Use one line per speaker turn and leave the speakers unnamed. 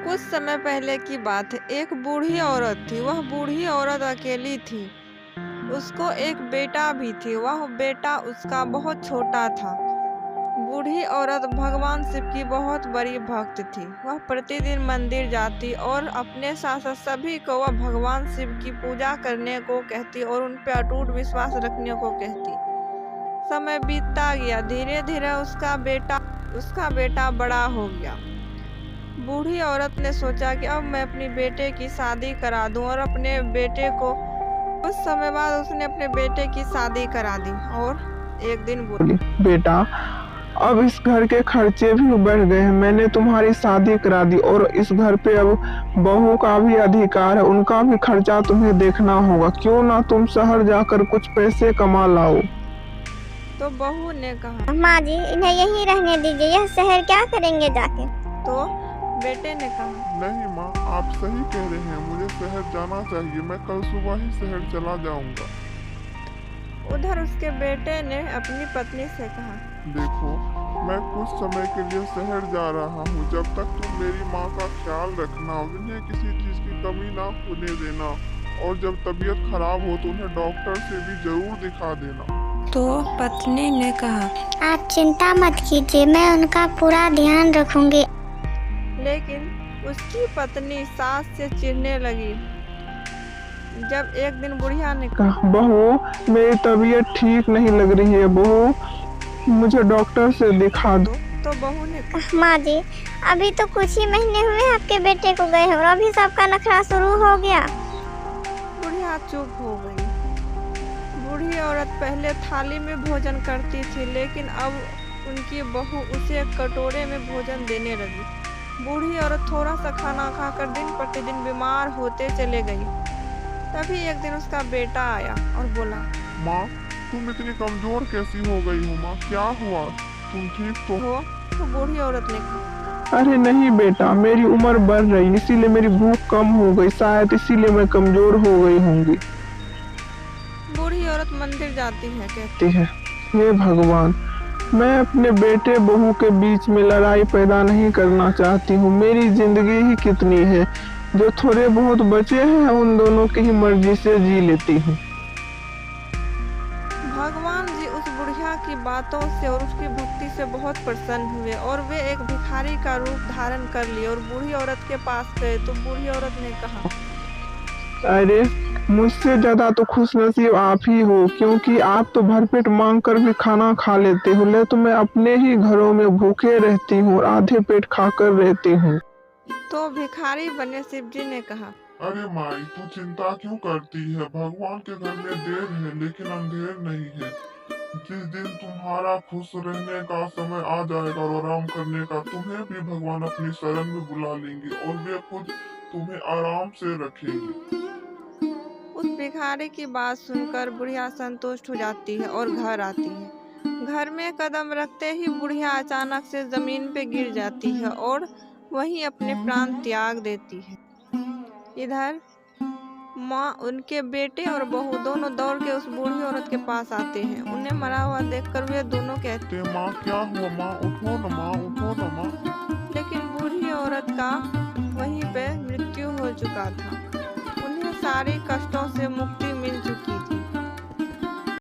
कुछ समय पहले की बात है। एक बूढ़ी औरत थी। वह बूढ़ी औरत अकेली थी। उसको एक बेटा भी थी। वह बेटा उसका बहुत छोटा था। बूढ़ी औरत भगवान शिव की बहुत बड़ी भक्त थी। वह प्रतिदिन मंदिर जाती और अपने साथ साथ सभी को वह भगवान शिव की पूजा करने को कहती और उन पर अटूट विश्वास रखने को कहती। समय बीतता गया। धीरे धीरे उसका बेटा बड़ा हो गया। बूढ़ी औरत ने सोचा कि अब मैं अपनी बेटे की शादी करा दूं और अपने बेटे को कुछ समय बाद उसने अपने बेटे की शादी करा दी और एक दिन बोली,
बेटा, अब इस घर के खर्चे भी बढ़ गए हैं। मैंने तुम्हारी शादी करा दी और इस घर पे अब बहू का भी अधिकार है। उनका भी खर्चा तुम्हें देखना होगा। क्यों ना तुम शहर जाकर कुछ पैसे कमा लाओ।
तो बहू ने कहा,
माँ जी, इन्हें यहीं रहने दीजिए। यह शहर क्या करेंगे जाके।
तो बेटे ने कहा,
नहीं माँ, आप सही कह रहे हैं। मुझे शहर जाना चाहिए। मैं कल सुबह ही शहर चला जाऊंगा।
उधर उसके बेटे ने अपनी पत्नी से कहा,
देखो, मैं कुछ समय के लिए शहर जा रहा हूँ। जब तक तुम मेरी माँ का ख्याल रखना, उन्हें किसी चीज की कमी ना होने देना और जब तबीयत खराब हो तो उन्हें डॉक्टर से भी जरूर दिखा देना।
तो पत्नी ने कहा,
आप चिंता मत कीजिए, मैं उनका पूरा ध्यान रखूंगी।
लेकिन उसकी पत्नी सास से चिढ़ने लगी। जब एक दिन बुढ़िया ने कहा,
बहू, मेरी तबीयत ठीक नहीं लग रही है। बहू, मुझे डॉक्टर से दिखा दो।
तो बहू ने कहा,
माँ जी, अभी तो कुछ ही महीने हुए आपके बेटे को गए और अभी सबका नखरा शुरू हो गया।
बुढ़िया चुप हो गई। बूढ़ी औरत पहले थाली में भोजन करती थी, लेकिन अब उनकी बहू उसे एक कटोरे में भोजन देने लगी। बूढ़ी औरत थोड़ा सा खाना खाकर दिन प्रतिदिन बीमार होते चले गई। तभी एक दिन उसका बेटा आया और बोला,
माँ, तुम इतनी कमजोर कैसी हो गई हो? माँ, क्या हुआ? तुम ठीक तो हो?
तो बूढ़ी औरत ने कहा,
अरे नहीं बेटा, मेरी उम्र बढ़ रही, इसीलिए मेरी भूख कम हो गई। शायद इसीलिए मैं कमजोर हो गई होंगी।
बूढ़ी औरत मंदिर जाती है, कहती
कहती है, हे भगवान, मैं अपने बेटे बहू के बीच में लड़ाई पैदा नहीं करना चाहती हूँ। मेरी जिंदगी ही कितनी है, जो थोड़े बहुत बचे हैं उन दोनों की ही मर्जी से जी लेती हूँ।
भगवान जी उस बुढ़िया की बातों से और उसकी भक्ति से बहुत प्रसन्न हुए और वे एक भिखारी का रूप धारण कर लिए और बूढ़ी औरत के पास गए। तो बूढ़ी औरत ने कहा,
अरे, मुझसे ज्यादा तो खुश नसीब आप ही हो, क्योंकि आप तो भरपेट मांग कर भी खाना खा लेते हो। ले तो मैं अपने ही घरों में भूखे रहती हूँ और आधे पेट खाकर रहती हूँ।
तो भिखारी बने शिव जी ने कहा,
अरे माई, तू चिंता क्यों करती है? भगवान के घर में देर है लेकिन अंधेर नहीं है। जिस दिन तुम्हारा खुश रहने का समय आ जाएगा और आराम करने का, तुम्हें भी भगवान अपनी शरण में बुला लेंगे और वे खुद तुम्हें आराम से रखेंगे।
उस भिखारी की बात सुनकर बुढ़िया संतुष्ट हो जाती है और घर आती है। घर में कदम रखते ही बुढ़िया अचानक से जमीन पे गिर जाती है और वहीं अपने प्राण त्याग देती है। इधर माँ, उनके बेटे और बहू दोनों दौड़ के उस बूढ़ी औरत के पास आते हैं। उन्हें मरा हुआ देखकर वे दोनों कहते
ते माँ, क्या हुआ? माँ उठो न माँ, उठो न माँ।
लेकिन बूढ़ी औरत का वहीं पे मृत्यु हो चुका था। उन्हें सारे कष्टों से मुक्ति मिल चुकी